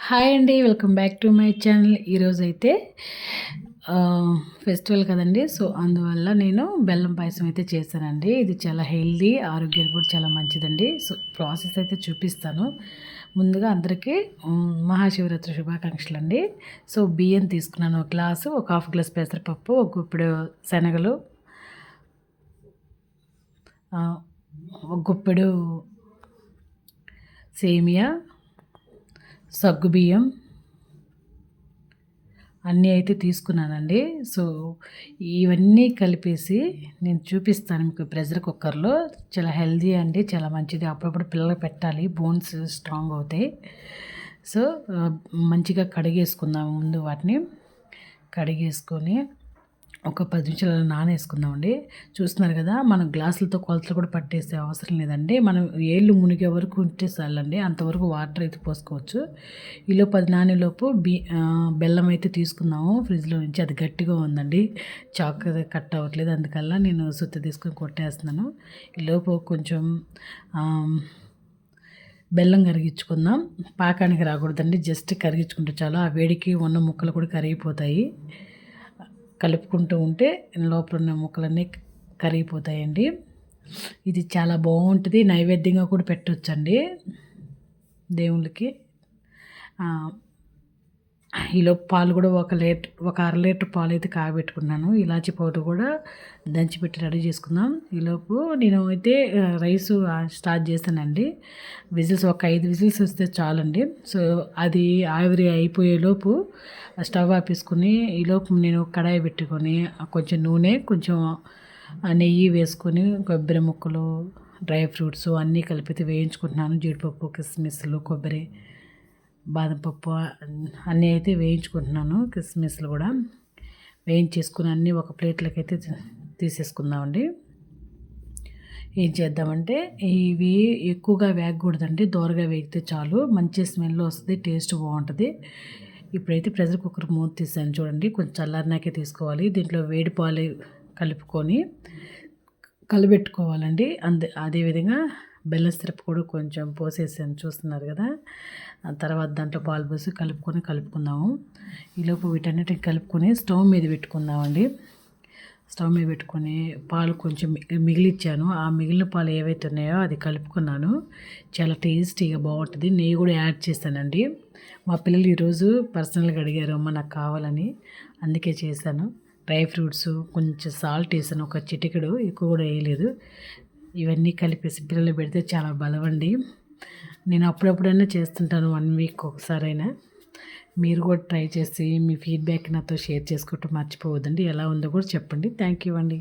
Hi అండి. Welcome back to my channel. ఈరోజైతే festival కదండీ! సో, అందువల్ల నేను బెల్లం పాయసం అయితే చేశానండి. ఇది చాలా హెల్తీ, ఆరోగ్యానికి కూడా చాలా మంచిదండి. సో, ప్రాసెస్ అయితే చూపిస్తాను. ముందుగా అందరికీ మహాశివరాత్రి శుభాకాంక్షలండి. సో, బియ్యం తీసుకున్నాను ఒక గ్లాసు, ఒక హాఫ్ గ్లాస్ పెసరపప్పు, ఒక గుప్పెడు శనగలు, ఒక గుప్పెడు సేమియా, సగ్గుబియ్యం అన్నీ అయితే తీసుకున్నానండి. సో, ఇవన్నీ కలిపేసి నేను చూపిస్తాను మీకు ప్రెషర్ కుక్కర్‌లో. చాలా హెల్తీ అండి. చాలా మంచిది. అప్పుడప్పుడు పిల్లలకి పెట్టాలి. బోన్స్ స్ట్రాంగ్ అవుతాయి. సో, మంచిగా కడిగేసుకుందాం ముందు వాటిని. కడిగేసుకొని ఒక 10 నిమిషాలు అలా నానేసుకుందామండి. చూస్తున్నారు కదా! మనం గ్లాసులతో కొలతలు కూడా పట్టేసే అవసరం లేదండి. మనం ఏళ్ళు మునిగే వరకు ఉంటే చాలండి. అంతవరకు వాటర్ అయితే పోసుకోవచ్చు. ఈలోపు అది నానేలోపు బెల్లం అయితే తీసుకుందాము ఫ్రిడ్జ్‌లో నుంచి. అది గట్టిగా ఉందండి. చాక్ కట్ అవ్వట్లేదు. అందుకల్లా నేను సుత్తి తీసుకొని కొట్టేస్తున్నాను. ఈలోపు కొంచెం బెల్లం కరిగించుకుందాం. పాకానికి రాకూడదండి. జస్ట్ కరిగించుకుంటే చాలు. ఆ వేడికి ఉన్న ముక్కలు కూడా కరిగిపోతాయి. కలుపుకుంటూ ఉంటే లోపల ఉన్న ముక్కలన్నీ కరిగిపోతాయండి. ఇది చాలా బాగుంటుంది. నైవేద్యంగా కూడా పెట్టొచ్చండి దేవుళ్ళకి. ఈలోపు పాలు కూడా ఒక అర లీటర్ పాలు అయితే కాబెట్టుకున్నాను. ఇలాచి పౌడర్ కూడా దంచిపెట్టి రెడీ చేసుకుందాం. ఈలోపు నేను అయితే రైస్ స్టార్ట్ చేశానండి. విజిల్స్ ఒక 5 విజిల్స్ వస్తే చాలండి. సో, అది ఆవిరి అయిపోయేలోపు స్టవ్ ఆపేసుకుని ఈలోపు నేను కడాయి పెట్టుకొని కొంచెం నూనె, కొంచెం నెయ్యి వేసుకొని కొబ్బరి ముక్కలు, డ్రై ఫ్రూట్స్ అన్నీ కలిపితే వేయించుకుంటున్నాను. జీడిపప్పు, కిస్మిస్లు, కొబ్బరి, బాదం పప్పు అన్నీ అయితే వేయించుకుంటున్నాను. కిస్మిస్లు కూడా వేయించేసుకుని అన్నీ ఒక ప్లేట్లోకి అయితే తీసేసుకుందామండి. ఏం చేద్దామంటే ఇవి ఎక్కువగా వేగకూడదండి. దోరగా వేగితే చాలు. మంచి స్మెల్ వస్తుంది. టేస్ట్ బాగుంటుంది. ఇప్పుడైతే ప్రెషర్ కుక్కర్ మూత తీసాను చూడండి. కొంచెం చల్లారినాకే తీసుకోవాలి. దీంట్లో వేడి పాలు కలుపుకొని కలబెట్టుకోవాలండి. అదేవిధంగా బెల్లం సిరప్ కూడా కొంచెం పోసేసాను చూస్తున్నారు కదా! తర్వాత దాంట్లో పాలు పోసి కలుపుకుందాము. ఈలోపు వీటన్నిటిని కలుపుకొని స్టవ్ మీద పెట్టుకుందామండి. స్టవ్ మీద పెట్టుకొని పాలు కొంచెం మిగిలిచ్చాను. ఆ మిగిలిన పాలు ఏవైతే ఉన్నాయో అది కలుపుకున్నాను. చాలా టేస్టీగా బాగుంటుంది. నెయ్యి కూడా యాడ్ చేశానండి. మా పిల్లలు ఈరోజు పర్సనల్గా అడిగారు, అమ్మ నాకు కావాలని. అందుకే చేశాను. డ్రై ఫ్రూట్స్, కొంచెం సాల్ట్ వేసాను, ఒక చిటికెడు, ఎక్కువ కూడా వేయలేదు. ఇవన్నీ కలిపేసి పిల్లలు పెడితే చాలా బలవండి. నేను అప్పుడప్పుడైనా చేస్తుంటాను, 1 వీక్ ఒకసారైనా. మీరు కూడా ట్రై చేసి మీ ఫీడ్బ్యాక్ నాతో షేర్ చేసుకుంటూ మర్చిపోవద్దండి. ఎలా ఉందో కూడా చెప్పండి. థ్యాంక్ యూ అండి.